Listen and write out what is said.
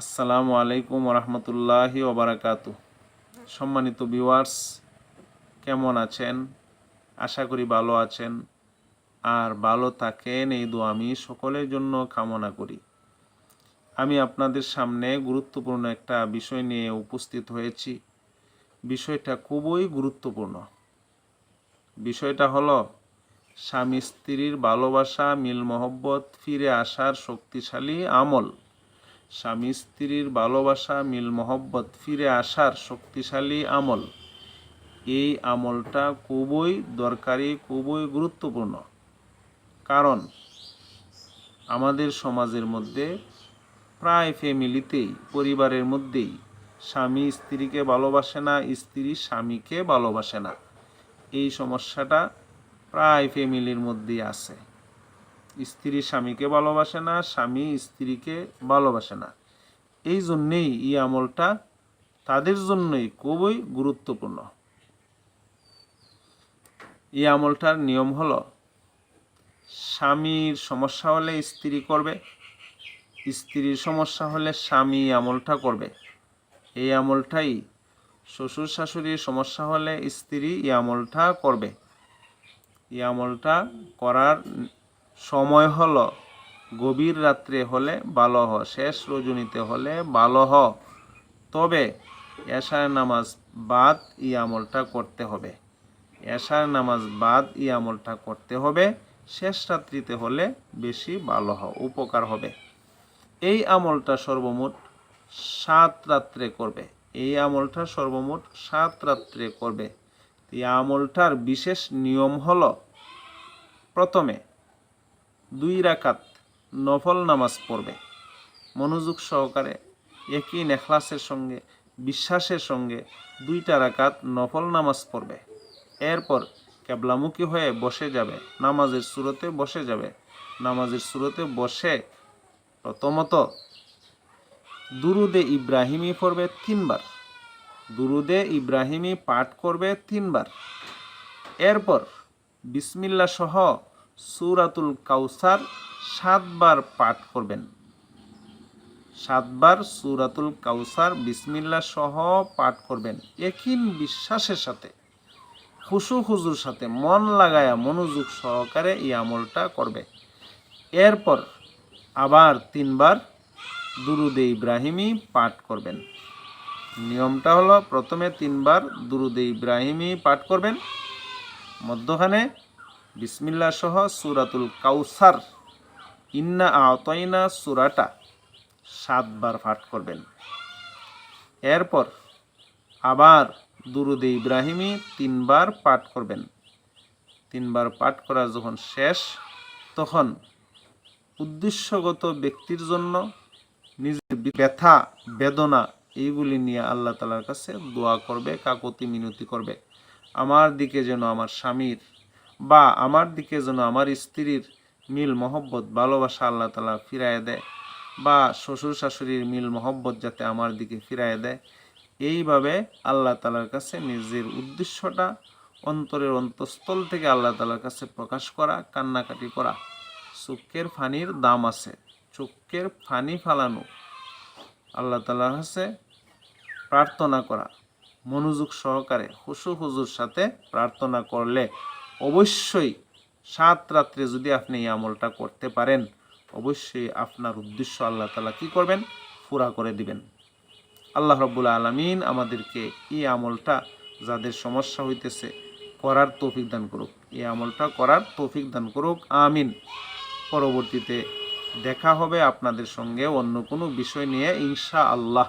আসসালামু আলাইকুম রহমতুল্লাহি ওবারাকাতু। সম্মানিত ভিউয়ার্স, কেমন আছেন? আশা করি ভালো আছেন আর ভালো থাকেন, এই দোয়া আমি সকলের জন্য কামনা করি। আমি আপনাদের সামনে গুরুত্বপূর্ণ একটা বিষয় নিয়ে উপস্থিত হয়েছি। বিষয়টা খুবই গুরুত্বপূর্ণ। বিষয়টা হলো স্বামী স্ত্রীর ভালোবাসা, মিল মহব্বত ফিরে আসার শক্তিশালী আমল। স্বামী স্ত্রীর ভালোবাসা, মিল মহব্বত ফিরে আসার শক্তিশালী আমল। এই আমলটা খুবই দরকারি, খুবই গুরুত্বপূর্ণ। কারণ আমাদের সমাজের মধ্যে প্রায় ফ্যামিলিতেই, পরিবারের মধ্যেই স্বামী স্ত্রীকে ভালোবাসে না, স্ত্রী স্বামীকে ভালোবাসে না। এই সমস্যাটা প্রায় ফ্যামিলির মধ্যেই আছে। স্ত্রী স্বামীকে ভালোবাসে না, স্বামী স্ত্রীকে ভালোবাসে না। এই জন্যেই এই আমলটা তাদের জন্যই খুবই গুরুত্বপূর্ণ। এই আমলটার নিয়ম হলো, স্বামীর সমস্যা হলে স্ত্রী করবে, স্ত্রীর সমস্যা হলে স্বামী আমলটা করবে। এই আমলটাই শ্বশুর শাশুড়ির সমস্যা হলে স্ত্রী এই আমলটা করবে। এই আমলটা করার সময় হলো গভীর রাত্রে হলে ভালো হয়, শেষ রজনীতে হলে ভালো হয়। তবে এশার নামাজ বাদ এই আমলটা করতে হবে। এশার নামাজ বাদ এই আমলটা করতে হবে। শেষ রাত্রিতে হলে বেশি ভালো হয়, উপকার হবে। এই আমলটা সর্বমোট 7 রাত্রে করবে। এই আমলটা সর্বমোট 7 রাত্রে করবে। এই আমলটার বিশেষ নিয়ম হলো, প্রথমে 2 রাকাত নফল নামাজ পড়বে মনোযোগ সহকারে, একই নেখলাসের সঙ্গে, বিশ্বাসের সঙ্গে 2টা রাকাত নফল নামাজ পড়বে। এরপর কেবলামুখী হয়ে বসে যাবে, নামাজের সুরতে বসে যাবে। নামাজের সুরতে বসে প্রথমত দুরুদে ইব্রাহিমী পড়বে 3 বার। দুরুদে ইব্রাহিমী পাঠ করবে 3 বার। এরপর বিসমিল্লাহ সহ সূরাতুল কাউসার 7 বার পাঠ করবেন। 7 বার সূরাতুল কাউসার বিসমিল্লাহ সহ পাঠ করবেন। ইয়াকিন বিশ্বাসের সাথে, খুশু খুজুর সাথে, মন লাগায়া মনোযোগ সহকারে এই আমলটা করবে। এরপর আবার 3 বার দুরুদে ইব্রাহিমী পাঠ করবেন। নিয়মটা হলো, প্রথমে 3 বার দুরুদে ইব্রাহিমী পাঠ করবেন, মধ্যখানে বিসমিল্লাহ সহ সূরাতুল কাউসার, ইন্না আতাইনা সূরাটা 7 বার পাঠ করবেন। এরপর আবার দুরুদে ইব্রাহিমী 3 বার পাঠ করবেন। 3 বার পাঠ করা যখন শেষ, তখন উদ্দেশ্যগত ব্যক্তির জন্য নিজের ব্যথা বেদনা এইগুলি নিয়ে আল্লাহ তাআলার কাছে দোয়া করবে, কাকুতি মিনতি করবে। আমার দিকে যেন আমার স্বামীর বা আমার দিকে যেন আমার স্ত্রীর মিল মহব্বত ভালোবাসা আল্লাহ তাআলা ফিরায় দেয়, বা শ্বশুর শাশুড়ির মিল মহব্বত যাতে আমার দিকে ফিরায় দেয়। এইভাবে আল্লাহ তাআলার কাছে নিজের উদ্দেশ্যটা অন্তরের অন্তঃস্থল থেকে আল্লাহ তাআলার কাছে প্রকাশ করা, কান্নাকাটি করা। চোখের ফানির দাম আছে, চোখের ফানি ফালানো, আল্লাহ তাআলার কাছে প্রার্থনা করা, মনোযোগ সহকারে খুশু হুজুর সাথে প্রার্থনা করলে অবশ্যই 7 রাত্রে যদি আপনি এই আমলটা করতে পারেন, অবশ্যই আপনার উদ্দেশ্য আল্লাহ তাআলা কি করবেন? পুরা করে দিবেন। আল্লাহ রাব্বুল আলামিন আমাদেরকে এই আমলটা, যাদের সমস্যা হইতেছে, করার তৌফিক দান করুক। এই আমলটা করার তৌফিক দান করুক, আমিন। পরবর্তীতে দেখা হবে আপনাদের সঙ্গে অন্য কোনো বিষয় নিয়ে, ইনশাআল্লাহ।